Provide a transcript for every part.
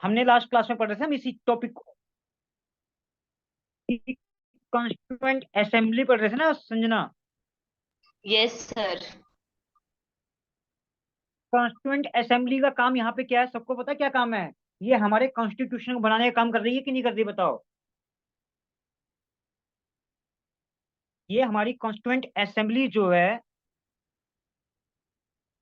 हमने last class में पढ़ रहे थे हम इसी टॉपिक को, कॉन्स्टिट्यूएंट असेंबली पढ़ रहे थे ना Sanjana. Yes sir. Constituent assembly का काम यहाँ पे क्या है, सबको पता है क्या काम है? ये हमारे कॉन्स्टिट्यूशन को बनाने का काम कर रही है कि नहीं कर रही, बताओ। ये हमारी कॉन्स्टिट्यूएंट असेंबली जो है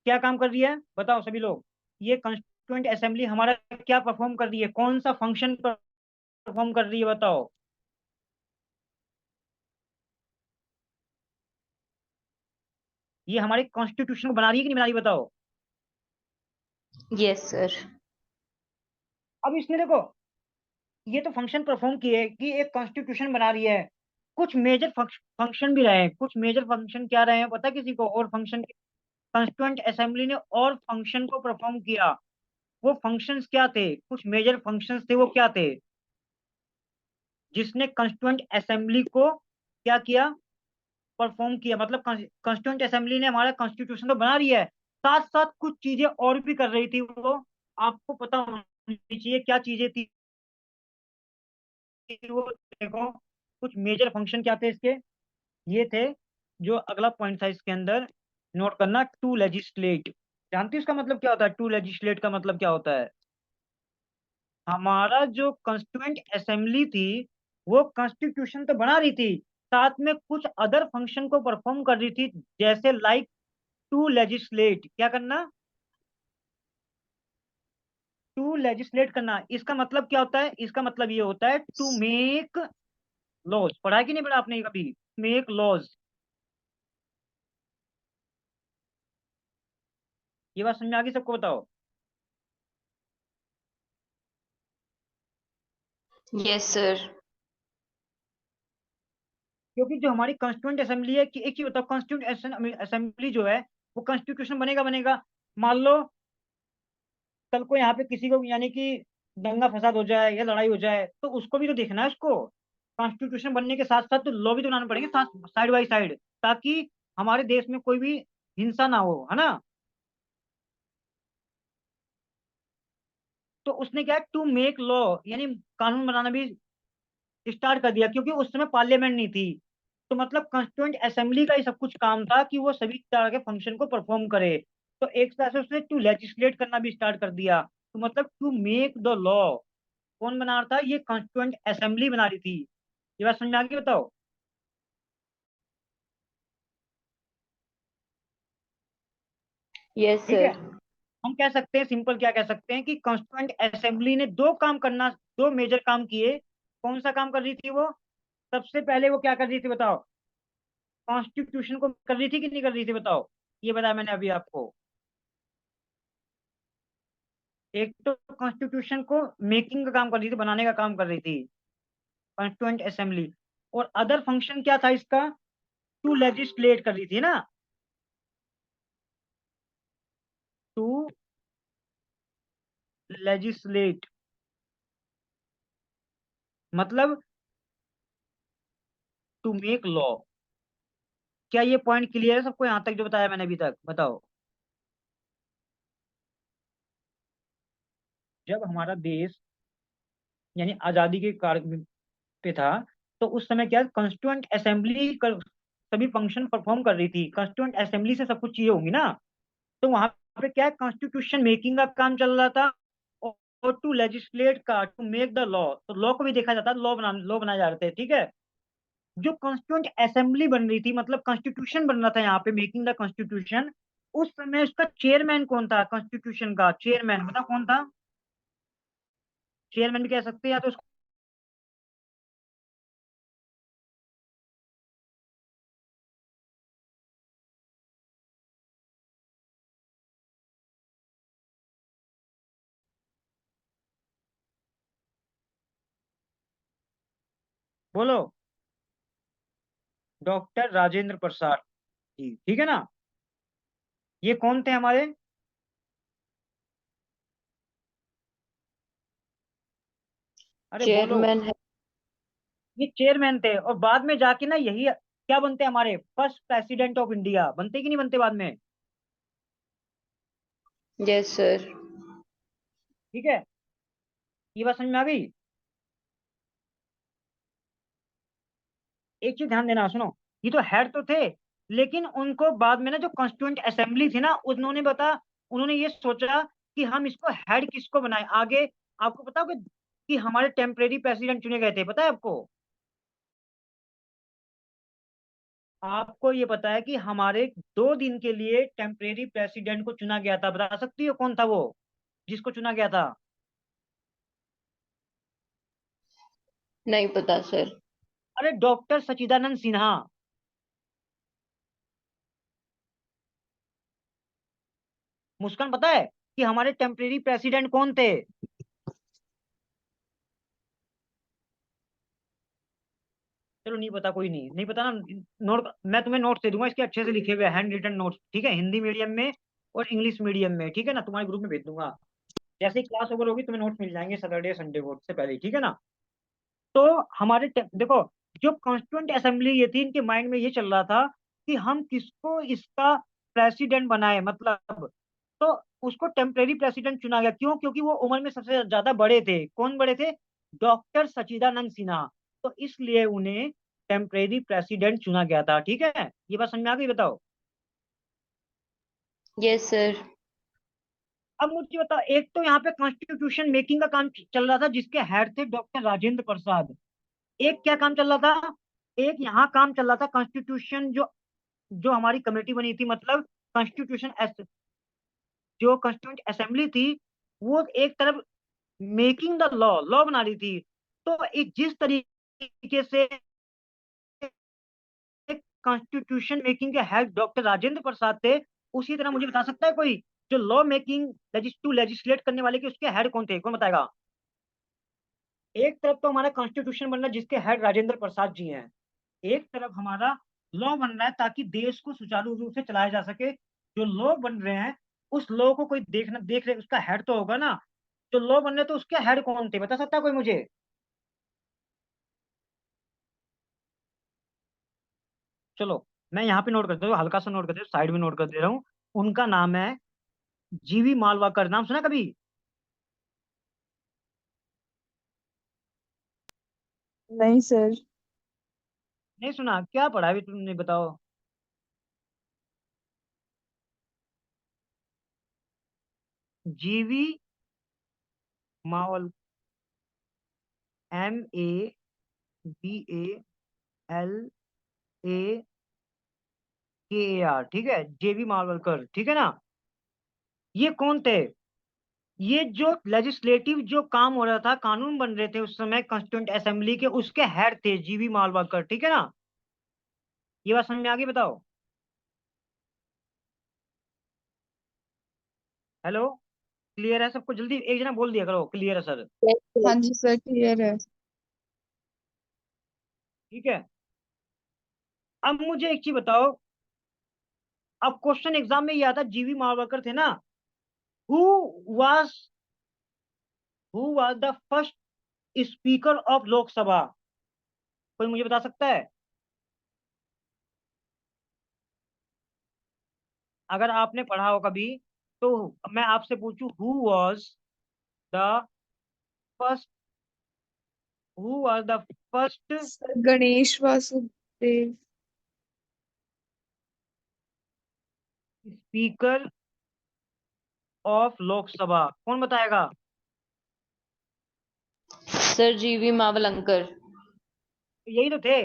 क्या काम कर रही है, बताओ सभी लोग। ये कॉन्स्टिट्यूएंट असेंबली हमारा क्या परफॉर्म कर रही है, कौन सा फंक्शन परफॉर्म कर रही है, बताओ। ये हमारे कॉन्स्टिट्यूशन को बना रही है कि नहीं बना रही, बताओ। Yes sir. अब इसमें देखो, ये तो फंक्शन परफॉर्म किए कि एक कॉन्स्टिट्यूशन बना रही है। कुछ मेजर फंक्शन भी रहे हैं, कुछ मेजर फंक्शन क्या रहे हैं पता है किसी को? और फंक्शन, कॉन्स्टिट्यूएंट असेंबली ने और फंक्शन को परफॉर्म किया। वो फंक्शंस क्या थे, कुछ मेजर फंक्शंस थे, वो क्या थे जिसने कॉन्स्टिट्यूएंट असेंबली को क्या किया, परफॉर्म किया। मतलब कॉन्स्टिट्यूएंट असेंबली ने हमारा कॉन्स्टिट्यूशन तो बना रही है, साथ साथ कुछ चीजें और भी कर रही थी वो। आपको पता होनी चाहिए क्या चीजें थी वो। देखो, कुछ मेजर फंक्शन क्या थे इसके, ये थे, जो अगला पॉइंट था इसके अंदर, नोट करना, टू लेजिस्लेट। जानती हो इसका मतलब क्या होता है? टू लेजिस्लेट का मतलब क्या होता है? हमारा जो कॉन्स्टिट्यूएंट असेंबली थी वो कॉन्स्टिट्यूशन तो बना रही थी, साथ में कुछ अदर फंक्शन को परफॉर्म कर रही थी, जैसे लाइक टू लेजिस्लेट। क्या करना? टू लेजिस्लेट करना। इसका मतलब क्या होता है? इसका मतलब ये होता है टू मेक लॉज। पढ़ा है कि नहीं पढ़ा आपने ये कभी? Make laws. ये बात समझ में आ गई सबको, बताओ। Yes sir. क्योंकि जो हमारी कॉन्स्टिट्यूएंट असेंबली है कि एक ही होता है, कॉन्स्टिट्यूएंट असेंबली जो है वो कॉन्स्टिट्यूशन बनेगा बनेगा। मान लो कल को यहाँ पे किसी को यानी कि दंगा फसाद हो जाए या लड़ाई हो जाए, तो उसको भी तो देखना है उसको। कॉन्स्टिट्यूशन बनने के साथ साथ तो लॉ भी तो बनाने पड़ेंगे साथ, साइड बाई साइड, ताकि हमारे देश में कोई भी हिंसा ना हो, है ना। तो उसने क्या है, टू मेक लॉ, यानी कानून बनाना भी स्टार्ट कर दिया, क्योंकि उस समय पार्लियामेंट नहीं थी। तो मतलब कॉन्स्टिट्यूएंट असेंबली का ही सब कुछ काम था कि वो सभी तरह के फंक्शन को परफॉर्म करे। तो एक तरह से उसने टू लेजिस्लेट करना भी स्टार्ट कर दिया, तो मतलब टू मेक द लॉ कौन बना रहा था? ये कॉन्स्टिट्यूएंट असेंबली बना रही थी। ये बात समझ में आ गई, बताओ। यस ठीक है, सर। हम कह सकते हैं सिंपल, क्या कह सकते हैं कि कॉन्स्टिट्यूएंट असेंबली ने दो काम करना, दो मेजर काम किए। कौन सा काम कर रही थी वो? सबसे पहले वो क्या कर रही थी, बताओ। कॉन्स्टिट्यूशन को कर रही थी कि नहीं कर रही थी, बताओ। ये बताया मैंने अभी आपको। एक तो कॉन्स्टिट्यूशन को मेकिंग का काम कर रही थी, बनाने का काम कर रही थी कॉन्स्टिट्यूएंट असेंबली। और अदर फंक्शन क्या था इसका? टू लेजिस्लेट कर रही थी ना, टू लेजिस्लेट, मतलब टू मेक लॉ। क्या ये पॉइंट क्लियर है सबको यहाँ तक जो बताया मैंने अभी तक, बताओ। जब हमारा देश यानी आजादी के कार्य पे था, तो उस समय क्या कॉन्स्टिट्यूएंट असेंबली कर सभी फंक्शन परफॉर्म कर रही थी। कॉन्स्टिट्यूएंट असेंबली से सब कुछ चीजें होंगी ना, तो वहां पे क्या कॉन्स्टिट्यूशन मेकिंग का काम चल रहा था, और टू लेजिस्लेट का, टू मेक द लॉ, तो लॉ को भी देखा जाता, लॉ बनाए जा रहे थे, ठीक है। जो कॉन्स्टिट्यूएंट असेंबली बन रही थी, मतलब कॉन्स्टिट्यूशन बन रहा था यहाँ पे, मेकिंग द कॉन्स्टिट्यूशन, उस समय उसका चेयरमैन कौन था? कॉन्स्टिट्यूशन का चेयरमैन बता कौन था? चेयरमैन भी कह सकते हैं, या तो उसको बोलो। डॉक्टर राजेंद्र प्रसाद जी, ठीक है ना। ये कौन थे हमारे? अरे बोलो। चेयरमैन है। ये चेयरमैन थे, और बाद में जाके ना यही क्या बनते हैं, हमारे फर्स्ट प्रेसिडेंट ऑफ इंडिया बनते कि नहीं बनते बाद में? Yes sir. ठीक है। ये बात समझ में आ गई? एक चीज ध्यान देना, सुनो। ये तो हेड तो थे, लेकिन उनको बाद में ना जो कॉन्स्टिट्यूएंट असेंबली थी ना, उन्होंने ये सोचा कि हम इसको हेड किसको बनाए आगे। आपको पता होगा कि हमारे टेम्परेरी प्रेसिडेंट चुने गए थे, पता है आपको? आपको ये पता है कि हमारे 2 दिन के लिए टेम्परेरी प्रेसिडेंट को चुना गया था? बता सकती हो कौन था वो जिसको चुना गया था? नहीं पता सर। अरे डॉक्टर सच्चिदानंद सिन्हा। मुस्कान, पता है कि हमारे टेम्परेरी प्रेसिडेंट कौन थे? चलो नहीं पता, कोई नहीं, नहीं पता ना। नोट, मैं तुम्हें नोट्स दे दूंगा इसके, अच्छे से लिखे हुए हैंड रिटन नोट्स, ठीक है? हिंदी मीडियम में और इंग्लिश मीडियम में, ठीक है ना? तुम्हारे ग्रुप में भेज दूंगा। जैसे ही क्लास ओवर होगी तुम्हें नोट्स मिल जाएंगे सैटरडे संडे को, से पहले ही, ठीक है ना? तो देखो, जो कॉन्स्टिट्यूंट असेंबली ये थी, इनके माइंड में ये चल रहा था कि हम किसको इसका प्रेसिडेंट बनाए, मतलब। तो उसको टेम्परेरी प्रेसिडेंट चुना गया, क्यों? क्योंकि वो उम्र में सबसे ज्यादा बड़े थे। कौन बड़े थे? डॉक्टर सच्चिदानंद सिन्हा। तो इसलिए उन्हें टेम्परेरी प्रेसिडेंट चुना गया था, ठीक है? ये बात समझ में आ गई? बताओ। Yes sir. अब मुझे बताओ, एक तो यहाँ पे कॉन्स्टिट्यूशन मेकिंग का काम चल रहा था, जिसके हेड थे डॉक्टर राजेंद्र प्रसाद। एक क्या काम चल रहा था? एक यहाँ काम चल रहा था कॉन्स्टिट्यूशन, जो जो हमारी कमेटी बनी थी, मतलब कॉन्स्टिट्यूशन जो कॉन्स्टिट्यूंट असेंबली थी, वो एक तरफ मेकिंग द लॉ, लॉ बना रही थी। तो जिस तरीके से कॉन्स्टिट्यूशन मेकिंग के हेड डॉक्टर राजेंद्र प्रसाद थे, उसी तरह मुझे बता सकता है कोई जो लॉ मेकिंग टू लेजिस्लेट करने वाले के उसके हेड कौन थे? कौन बताएगा? एक तरफ तो हमारा कॉन्स्टिट्यूशन बन रहा है जिसके हेड राजेंद्र प्रसाद जी हैं, एक तरफ हमारा लॉ बन रहा है ताकि देश को सुचारू रूप से चलाया जा सके। जो लॉ बन रहे हैं, उस लॉ को कोई देख रहे, उसका हेड तो होगा ना। जो लॉ बन रहे तो उसके हेड कौन थे? बता सकता है कोई मुझे? चलो, मैं यहाँ पे नोट करता हूँ, हल्का सा नोट करते हूँ, साइड में नोट कर दे रहा हूँ। उनका नाम है जीवी मालवाकर। नाम सुना कभी? नहीं सर। नहीं सुना? क्या पढ़ा है अभी तुमने, बताओ? जीवी मावल, MABALAKAR, ठीक है? जेवी मावलकर, ठीक है ना? ये कौन थे? ये जो लेजिस्लेटिव जो काम हो रहा था, कानून बन रहे थे उस समय कॉन्स्टिट्यूंट असेंबली के, उसके हेड थे जीवी मालवाकर, ठीक है ना? ये बात समझ में आ गई? बताओ। हेलो, क्लियर है सबको? जल्दी एक जना बोल दिया करो, क्लियर है सर। यस हाँ सर। जी सर, क्लियर है। ठीक है। अब मुझे एक चीज बताओ, अब क्वेश्चन एग्जाम में ये आता, जीवी मालवाकर थे ना, who was who was the first speaker of Lok Sabha? कोई मुझे बता सकता है? अगर आपने पढ़ा हो कभी, तो मैं आपसे पूछूं, the first who was the first sir Ganesh Vasudev. Speaker of Lok Sabha? कौन बताएगा? सर जीवी मावलंकर। तो यही तो थे,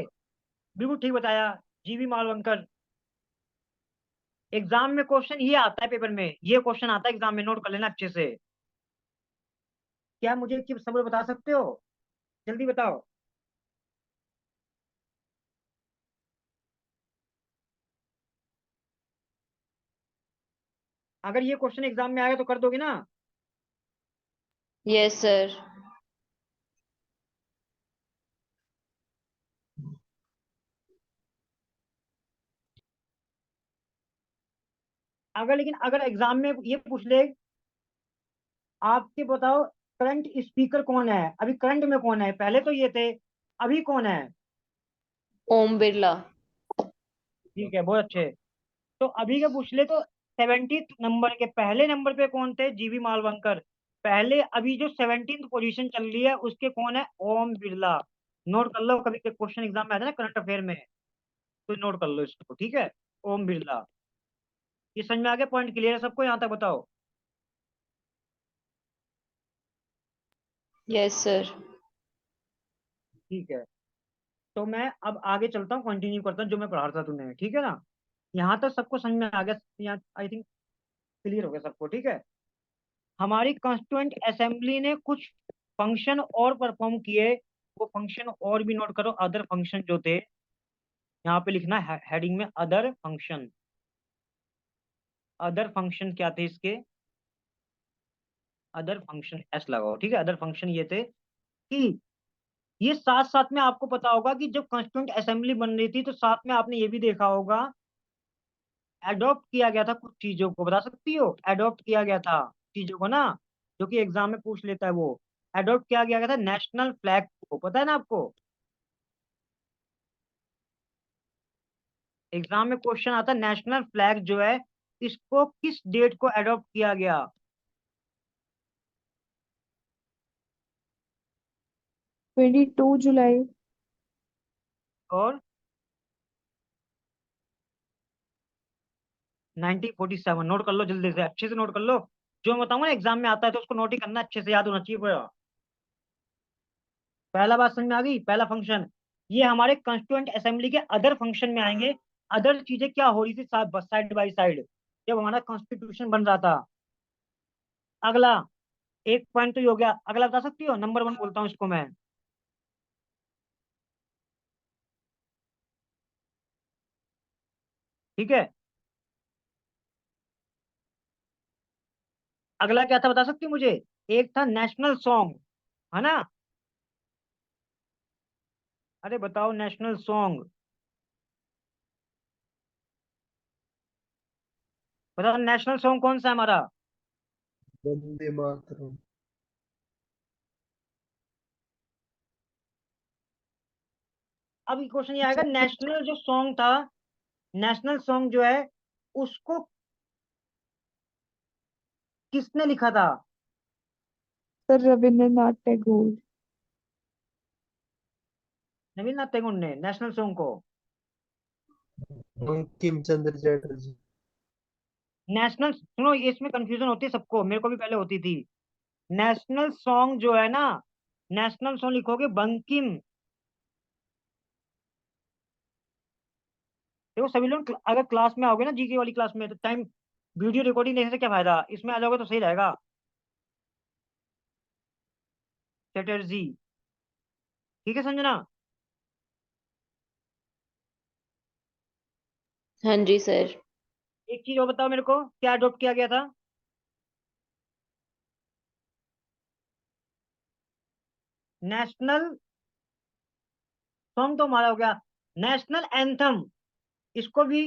बिल्कुल ठीक बताया, जीवी मालवंकर। एग्जाम में क्वेश्चन ये आता है, पेपर में ये क्वेश्चन आता है एग्जाम में, नोट कर लेना अच्छे से। क्या मुझे एक चीज सब बता सकते हो? जल्दी बताओ। अगर ये क्वेश्चन एग्जाम में आएगा तो कर दोगे ना? Yes sir. अगर लेकिन अगर एग्जाम में ये पूछ ले, आपके बताओ करंट स्पीकर कौन है, अभी करंट में कौन है? पहले तो ये थे, अभी कौन है? ओम बिरला। ठीक है, बहुत अच्छे। तो अभी के पूछ ले तो 70 नंबर के पहले नंबर पे कौन थे? जीवी मालवंकर। पहले अभी जो 17th पोजीशन चल रही है उसके कौन है? ओम बिरला। नोट कर लो, कभी क्वेश्चन एग्जाम में आता है ना करंट अफेयर में, तो नोट कर लो इसको, ठीक है। ओम बिरला। ये समझ में आ गया? पॉइंट क्लियर है सबको यहाँ तक? बताओ। Yes sir. ठीक है, तो मैं अब आगे चलता हूँ, कंटिन्यू करता हूँ जो मैं पढ़ा रहा था तुम्हें, ठीक है ना? यहाँ तक सबको समझ में आ गया? यहाँ आई थिंक क्लियर हो गया सबको, ठीक है। हमारी कॉन्स्टिट्यूएंट असेंबली ने कुछ फंक्शन और परफॉर्म किए। वो फंक्शन और भी नोट करो, अदर फंक्शन जो थे, यहाँ पे लिखना है हेडिंग में, अदर फंक्शन। अदर फंक्शन क्या थे इसके? अदर फंक्शन एस लगाओ, ठीक है। अदर फंक्शन ये थे कि ये साथ साथ में, आपको पता होगा कि जब कॉन्स्टिट्यूएंट असेंबली बन रही थी तो साथ में आपने ये भी देखा होगा, एडॉप्ट किया गया था कुछ चीजों को। बता सकती हो? एडॉप्ट किया गया था चीजों को ना, जो कि एग्जाम में पूछ लेता है वो। एडॉप्ट किया गया था नेशनल फ्लैग को, पता है ना आपको? एग्जाम में क्वेश्चन आता है नेशनल फ्लैग जो है, इसको किस डेट को एडॉप्ट किया गया? 22 जुलाई। और 1947। नोट कर लो जल्दी से, अच्छे से नोट कर लो। जो मैं बताऊंगा ना एग्जाम में आता है तो उसको नोट ही करना, अच्छे से याद होना चाहिए पूरा। पहला बात समझ में आ गई? पहला फंक्शन ये हमारे कॉन्स्टिट्यूएंट असेंबली के अदर फंक्शन में आएंगे। अदर चीजें क्या हो रही थी साइड बाय साइड जब हमारा कॉन्स्टिट्यूशन बन रहा था। अगला एक पॉइंट तो ये हो गया, अगला बता सकती हो? नंबर 1 बोलता हूँ इसको मैं, ठीक है। अगला क्या था, बता सकती हो मुझे? एक था नेशनल सॉन्ग, है ना? अरे बताओ, नेशनल सॉन्ग बताओ, नेशनल सॉन्ग कौन सा है हमारा? वंदे मातरम। अब क्वेश्चन ये आएगा, नेशनल जो सॉन्ग था, नेशनल सॉन्ग जो है उसको किसने लिखा था? सर रविंद्रनाथ टैगोर। रविन्द्रनाथ टैगोर ने नेशनल सॉन्ग को। बंकिम चंद्र चटर्जी। नेशनल, सुनो इसमें कंफ्यूजन होती है सबको, मेरे को भी पहले होती थी। नेशनल सॉन्ग जो है ना, नेशनल सॉन्ग लिखोगे बंकिम। देखो सभी लोग अगर क्लास में आओगे ना, जीके वाली क्लास में, तो टाइम वीडियो रिकॉर्डिंग देखने से क्या फायदा, इसमें आ जाओगे तो सही रहेगा। चटर्जी, ठीक है संजना? हाँ जी सर। एक चीज और बताओ मेरे को, क्या अडॉप्ट किया गया था? नेशनल सॉन्ग तो हमारा हो गया, नेशनल एंथम, इसको भी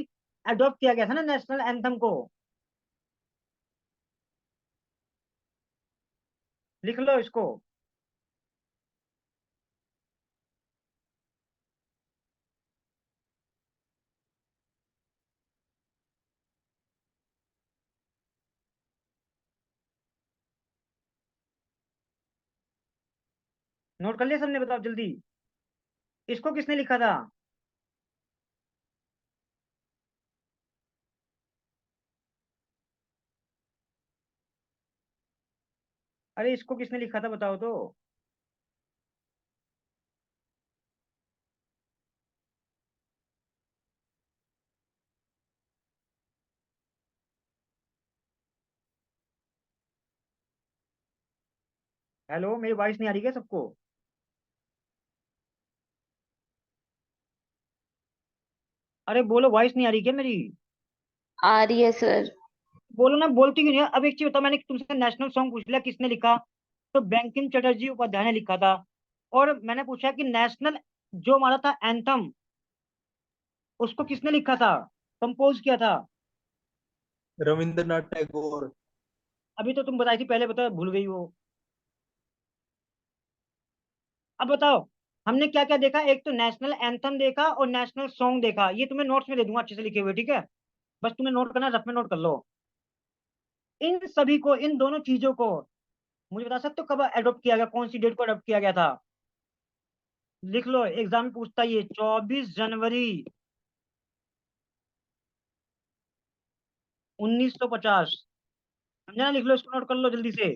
अडॉप्ट किया गया था ना, नेशनल एंथम को। लिख लो इसको। नोट कर लिया सबने? बताओ जल्दी, इसको किसने लिखा था? अरे इसको किसने लिखा था बताओ तो। हेलो, मेरी वॉइस नहीं आ रही क्या सबको? अरे बोलो, वॉइस नहीं आ रही क्या मेरी? आ रही है सर। बोलो ना, बोलती क्यों नहीं है? अब एक चीज बताओ, मैंने तुमसे नेशनल सॉन्ग पूछ लिया किसने लिखा, तो बंकिम चटर्जी उपाध्याय ने लिखा था। और मैंने पूछा कि नेशनल जो हमारा था एंथम, उसको किसने लिखा था, कंपोज किया था? रविंद्रनाथ टैगोर। अभी तो तुम बताई थी पहले, बताओ भूल गई वो। अब बताओ, हमने क्या क्या देखा? एक तो नेशनल एंथम देखा और नेशनल सॉन्ग देखा। ये तुम्हें नोट्स में दे दूंगा अच्छे से लिखे हुए, ठीक है। बस तुम्हें नोट करना, रफ में नोट कर लो इन सभी को, इन दोनों चीजों को। मुझे बता सकते हो कब अडॉप्ट किया गया, कौन सी डेट को अडॉप्ट किया गया था? लिख लो, एग्जाम में पूछता है ये, 24 जनवरी 1950। समझा ना? लिख लो, इसको नोट कर लो जल्दी से।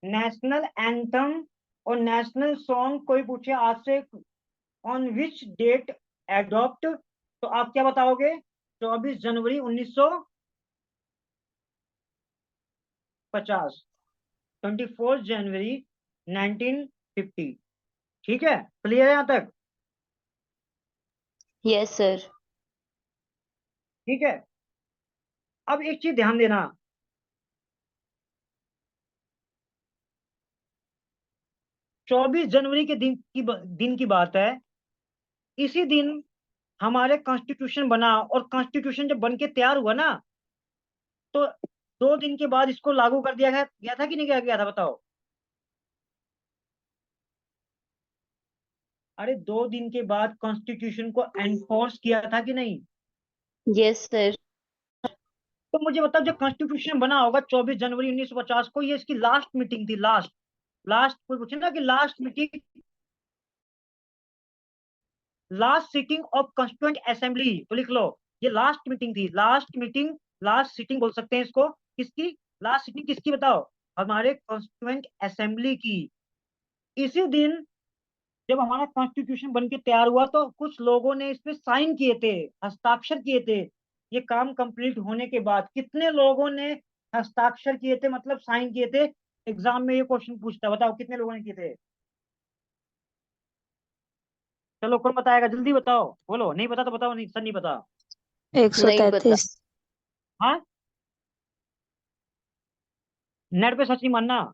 नेशनल एंथम और नेशनल सॉन्ग कोई पूछे आज से, ऑन विच डेट एडॉप्ट, तो आप क्या बताओगे? 24 जनवरी 1950, 24 जनवरी 1950। ठीक है, क्लियर है यहाँ तक? Yes sir. ठीक है, अब एक चीज ध्यान देना, 24 जनवरी के दिन की बात है। इसी दिन हमारे कॉन्स्टिट्यूशन बना, और कॉन्स्टिट्यूशन जब बन के तैयार हुआ ना, तो 2 दिन के बाद इसको लागू कर दिया गया था कि नहीं किया गया था, बताओ? अरे 2 दिन के बाद कॉन्स्टिट्यूशन को एनफोर्स किया था कि नहीं? Yes sir. तो मुझे बताओ, जब कॉन्स्टिट्यूशन बना होगा 24 जनवरी 1950 को, ये इसकी लास्ट मीटिंग थी, लास्ट। लास्ट कोई पूछे ना कि last meeting, last sitting of constituent assembly, तो लिख लो, ये लास्ट मीटिंग थी, लास्ट मीटिंग, लास्ट सिटिंग बोल सकते हैं इसको। किसकी लास्ट सिटिंग, किसकी बताओ? हमारे कॉन्स्टिट्यूएंट असेंबली की। इसी दिन जब हमारा कॉन्स्टिट्यूशन बन के तैयार हुआ, तो कुछ लोगों ने इस पे साइन किए थे, हस्ताक्षर किए थे। ये काम कंप्लीट होने के बाद कितने लोगों ने हस्ताक्षर किए थे, मतलब साइन किए थे? एग्जाम में ये क्वेश्चन पूछता है, बताओ कितने लोगों ने किए थे? चलो, कौन बताएगा, जल्दी बताओ, बोलो। नहीं पता तो बताओ, नहीं सर नहीं पता। नहीं पता। 133। हाँ, नेट पे सच नहीं मानना।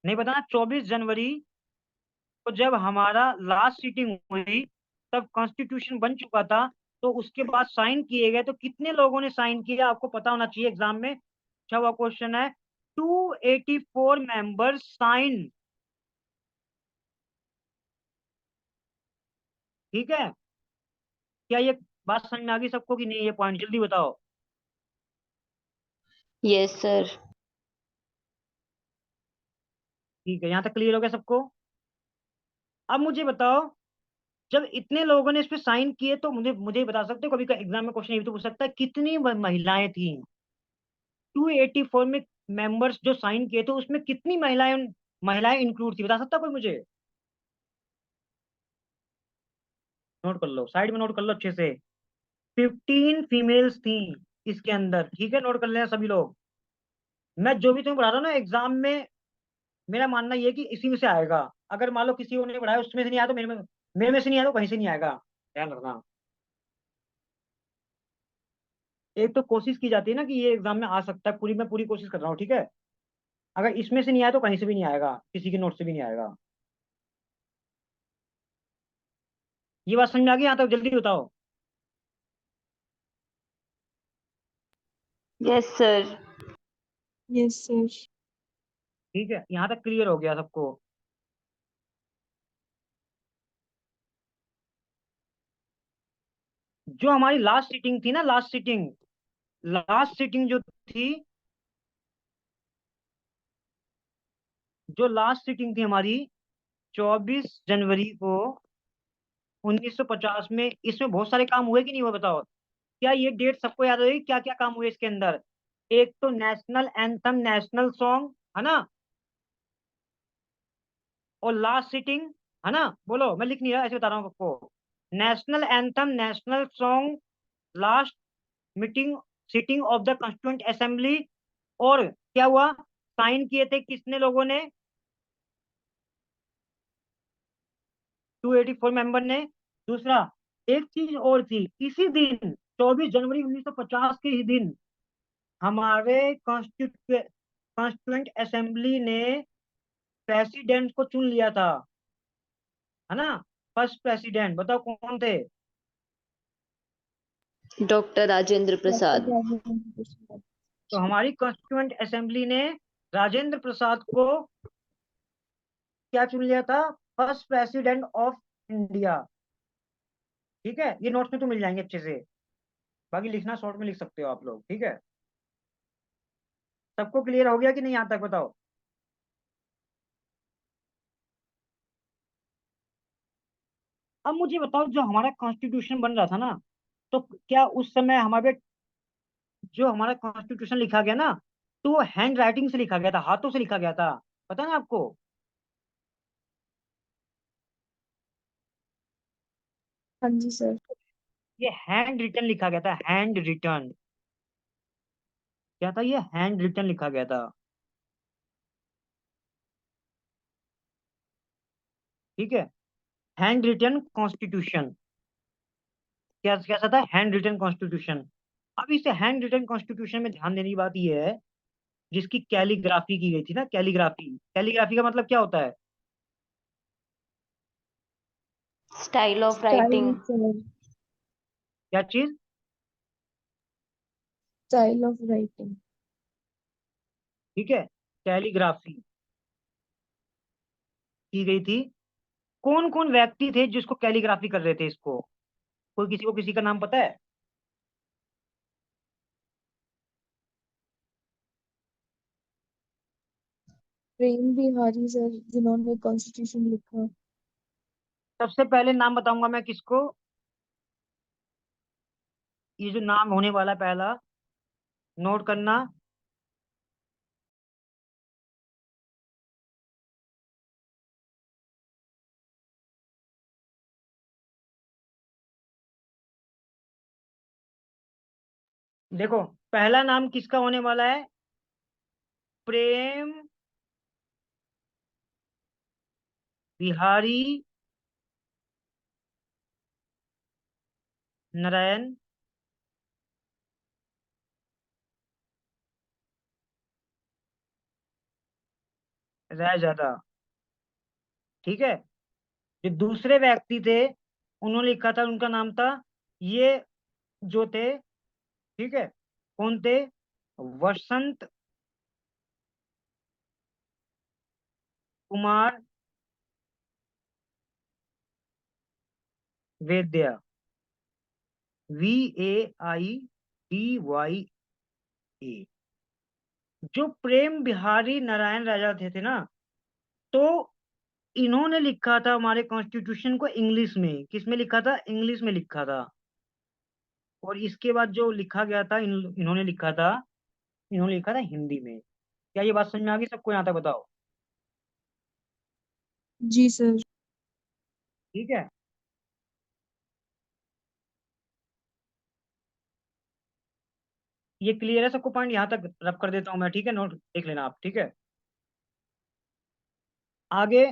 नहीं पता ना? 24 जनवरी को जब हमारा लास्ट सीटिंग हुई, तब कॉन्स्टिट्यूशन बन चुका था, तो उसके बाद साइन किए गए, तो कितने लोगों ने साइन किया आपको पता होना चाहिए, एग्जाम में अच्छा हुआ क्वेश्चन है। 284 मेंबर्स साइन। ठीक है, क्या ये बात समझ में आ गई सबको कि नहीं? ये पॉइंट जल्दी बताओ। Yes sir. ठीक है, यहाँ तक क्लियर हो गया सबको? अब मुझे बताओ, जब इतने लोगों ने इस पे साइन किए, तो मुझे मुझे बता सकते हो, कभी का एग्जाम में क्वेश्चन ये भी तो पूछ सकता है, कितनी महिलाएं थी? 284 में मेंबर्स जो साइन किए थे, उसमें कितनी महिलाएं महिलाएं इंक्लूड थी, बता सकता कोई मुझे? नोट कर लो, साइड में नोट कर लो अच्छे से। 15 फीमेल्स थी इसके अंदर, ठीक है, नोट कर लेना सभी लोग। मैं जो भी तुम्हें पढ़ा रहा हूँ ना एग्जाम में, मेरा मानना ये है कि इसी में से आएगा। अगर मान लो किसी और ने पढ़ाया उसमें से नहीं आया, तो मेरे में से नहीं आया, तो कहीं से नहीं आएगा, ध्यान रखना। एक तो कोशिश की जाती है ना कि ये एग्जाम में आ सकता है, मैं पूरी कोशिश कर रहा हूँ, ठीक है। अगर इसमें से नहीं आया तो कहीं से भी नहीं आएगा, किसी के नोट से भी नहीं आएगा। ये बात समझ में आ गई यहाँ तक? जल्दी बताओ। Yes sir. Yes sir. ठीक है, यहाँ तक क्लियर हो गया सबको? जो हमारी लास्ट सीटिंग थी ना, लास्ट सीटिंग जो थी, जो लास्ट सीटिंग थी हमारी 24 जनवरी को 1950 में, इसमें बहुत सारे काम हुए कि नहीं हुए, बताओ? क्या ये डेट सबको याद होगी, क्या क्या काम हुए इसके अंदर? एक तो नेशनल एंथम, नेशनल सॉन्ग, है ना, और लास्ट सीटिंग, है ना? बोलो, मैं लिख नहीं रहा, ऐसे बता रहा हूँ आपको। National anthem, national song, last meeting, sitting of the constituent assembly. और क्या हुआ? साइन किए थे किसने लोगों ने? 284 मेंबर ने। दूसरा, एक चीज और थी, इसी दिन 24 जनवरी 1950 के ही दिन हमारे कॉन्स्टिट्यूएंट असेंबली ने प्रेसिडेंट को चुन लिया था, है ना? फर्स्ट प्रेसिडेंट बताओ कौन थे? डॉक्टर राजेंद्र डॉक्टर प्रसाद। राजेंद्र प्रसाद। तो हमारी कॉन्स्टिट्यूएंट असेंबली ने राजेंद्र प्रसाद को क्या चुन लिया था? First president of India. ठीक है, ये नोट्स में तो मिल जाएंगे अच्छे से। बाकी लिखना शॉर्ट में लिख सकते हो आप लोग, ठीक है। सबको क्लियर हो गया कि नहीं यहाँ तक, बताओ। अब मुझे बताओ, जो हमारा कॉन्स्टिट्यूशन बन रहा था ना, तो क्या उस समय हमारे जो हमारा कॉन्स्टिट्यूशन लिखा गया ना, तो वो हैंड राइटिंग से लिखा गया था, हाथों से लिखा गया था, पता ना आपको। हाँ जी सर। ये हैंड रिटन लिखा गया था, हैंड रिटन। क्या था ये? हैंड रिटन लिखा गया था, ठीक है। हैंड रिटन कॉन्स्टिट्यूशन, क्या कैसा था? Hand written constitution. अब इस हैंड रिटन कॉन्स्टिट्यूशन में ध्यान देने की बात यह है, जिसकी कैलीग्राफी की गई थी ना, कैलीग्राफी। कैलीग्राफी का मतलब क्या होता है? Style of style writing. Sir. क्या चीज? Style of writing. ठीक है, कैलीग्राफी की गई थी। कौन कौन व्यक्ति थे जिसको कैलीग्राफी कर रहे थे इसको? कोई किसी को किसी का नाम पता है? प्रेम बिहारी सर, जिन्होंने कॉन्स्टिट्यूशन लिखा। सबसे पहले नाम बताऊंगा मैं किसको, ये जो नाम होने वाला पहला, नोट करना। देखो, पहला नाम किसका होने वाला है? प्रेम बिहारी नारायण रायजादा, ठीक है। जो दूसरे व्यक्ति थे, उन्होंने लिखा था, उनका नाम था, ये जो थे, ठीक है, कौन थे? वसंत कुमार वेद्या, VAIDYA। जो प्रेम बिहारी नारायण राजा थे ना, तो इन्होंने लिखा था हमारे कॉन्स्टिट्यूशन को इंग्लिश में। किस में लिखा था? इंग्लिश में लिखा था। और इसके बाद जो लिखा गया था, इन्होंने लिखा था हिंदी में। क्या ये बात समझ में आ गई सबको यहाँ तक, बताओ। जी सर। ठीक है, ये क्लियर है सबको? पॉइंट यहाँ तक रब कर देता हूँ मैं, ठीक है, नोट देख लेना आप, ठीक है। आगे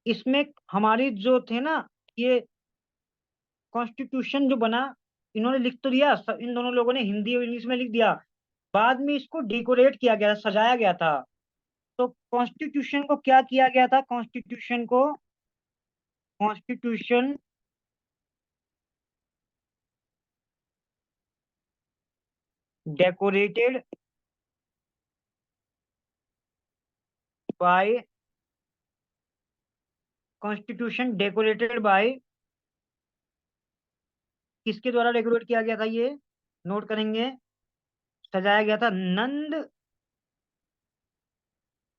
इसमें हमारी जो थे ना, ये कॉन्स्टिट्यूशन जो बना, इन्होंने लिख तो दिया, इन दोनों लोगों ने हिंदी और इंग्लिश में लिख दिया। बाद में इसको डेकोरेट किया गया, सजाया गया था। तो कॉन्स्टिट्यूशन को क्या किया गया था? Constitution decorated by constitution decorated by किसके द्वारा डेकोरेट किया गया था ये? नोट करेंगे। सजाया गया था नंद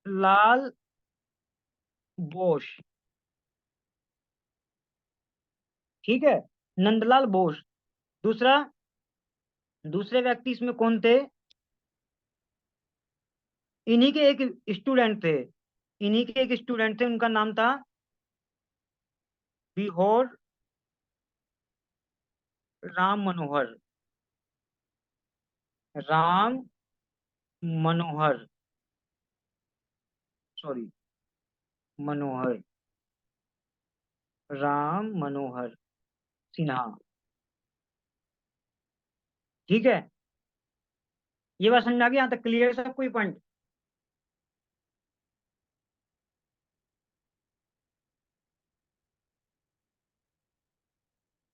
लाल बोस, ठीक है, नंदलाल बोस। दूसरा, दूसरे व्यक्ति इसमें कौन थे? इन्हीं के एक स्टूडेंट थे, इन्हीं के एक स्टूडेंट थे, उनका नाम था बिहोर राम मनोहर, राम मनोहर, सॉरी, मनोहर, राम मनोहर सिन्हा, ठीक है। ये बात समझ में आ गई यहाँ तक? क्लियर सब कोई पॉइंट?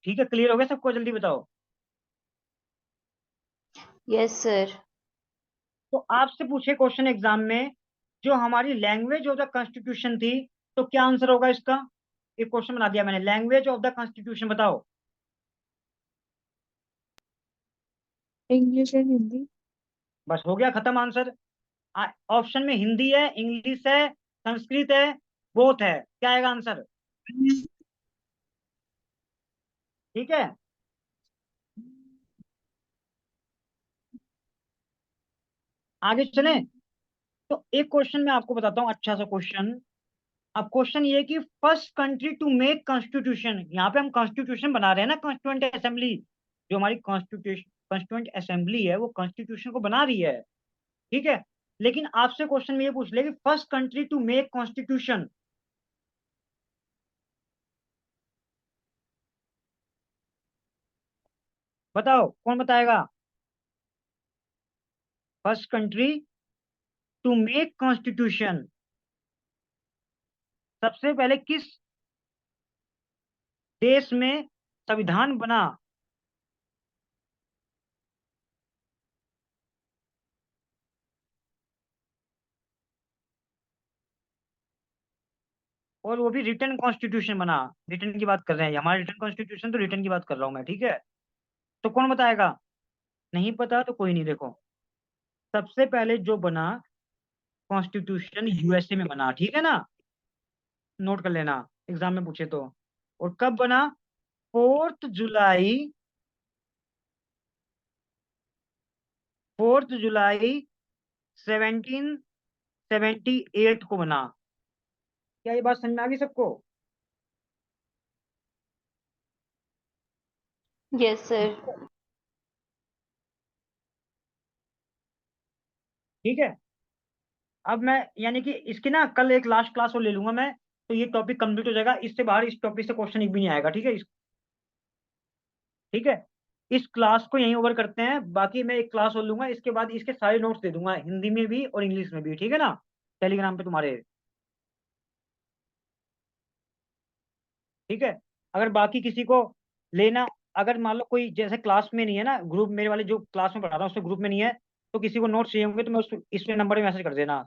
ठीक है, क्लियर हो गया सबको? जल्दी बताओ। Yes sir. तो आपसे पूछे क्वेश्चन एग्जाम में, जो हमारी लैंग्वेज ऑफ द कॉन्स्टिट्यूशन थी, तो क्या आंसर होगा इसका? एक क्वेश्चन बना दिया मैंने, लैंग्वेज ऑफ द कॉन्स्टिट्यूशन बताओ। English and Hindi. बस हो गया, खत्म आंसर। ऑप्शन में हिंदी है, इंग्लिश है, संस्कृत है, बोथ है, क्या आएगा आंसर? ठीक है, आगे चले। तो एक क्वेश्चन मैं आपको बताता हूँ, अच्छा सा क्वेश्चन। अब क्वेश्चन ये है कि first country to make constitution, यहाँ पे हम कॉन्स्टिट्यूशन बना रहे हैं ना, कॉन्स्टिट्यूएंट असेंबली। जो हमारी कॉन्स्टिट्यूशन कॉन्स्टिट्यूएंट असेंबली है वो कॉन्स्टिट्यूशन को बना रही है, ठीक है। लेकिन आपसे क्वेश्चन में ये पूछ ले कि first country to make constitution, बताओ कौन बताएगा? First country to make constitution, सबसे पहले किस देश में संविधान बना? और वो भी रिटन कॉन्स्टिट्यूशन बना। रिटन की बात कर रहे हैं, हमारा रिटन कॉन्स्टिट्यूशन, तो रिटन की बात कर रहा हूं मैं, ठीक है। तो कौन बताएगा? नहीं पता तो कोई नहीं, देखो। सबसे पहले जो बना कॉन्स्टिट्यूशन यूएसए में बना, ठीक है ना, नोट कर लेना, एग्जाम में पूछे तो। और कब बना? 4 जुलाई, 4 जुलाई 1778 को बना। क्या ये बात समझ में आ गई सबको? Yes, sir. ठीक है। अब मैं यानी कि इसकी ना कल एक लास्ट क्लास और ले लूंगा मैं, तो ये टॉपिक कंप्लीट हो जाएगा। इससे बाहर इस टॉपिक से क्वेश्चन एक भी नहीं आएगा, ठीक है। ठीक है, इस क्लास को यहीं ओवर करते हैं। बाकी मैं एक क्लास और लूंगा, इसके बाद इसके सारे नोट्स दे दूंगा, हिंदी में भी और इंग्लिश में भी, ठीक है ना, टेलीग्राम पे तुम्हारे। ठीक है, अगर बाकी किसी को लेना, अगर मान लो कोई जैसे क्लास में नहीं है ना, ग्रुप मेरे वाले जो क्लास में पढ़ा रहा हूँ उसमें ग्रुप में नहीं है, तो किसी को नोट्स चाहिए होंगे तो मैं इसमें नंबर पे मैसेज कर देना,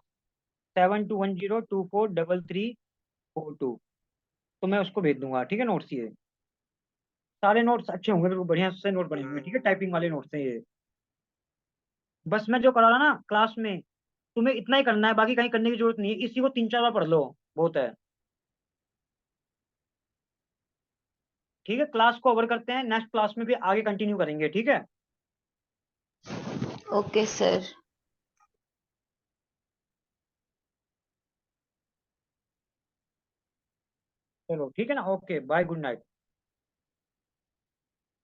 7210243342, तो मैं उसको भेज दूंगा, ठीक है, नोट्स ये। सारे नोट्स अच्छे होंगे, बिल्कुल बढ़िया से नोट बने होंगे, ठीक है, टाइपिंग वाले नोट्स हैं ये। बस मैं जो करा रहा ना क्लास में, तुम्हें इतना ही करना है, बाकी कहीं करने की जरूरत नहीं है, इसी को 3 4 बार पढ़ लो, बहुत है। ठीक है, क्लास को ओवर करते हैं, नेक्स्ट क्लास में भी आगे कंटिन्यू करेंगे, ठीक है। Okay, sir. चलो ठीक है ना, ओके बाय, गुड नाइट।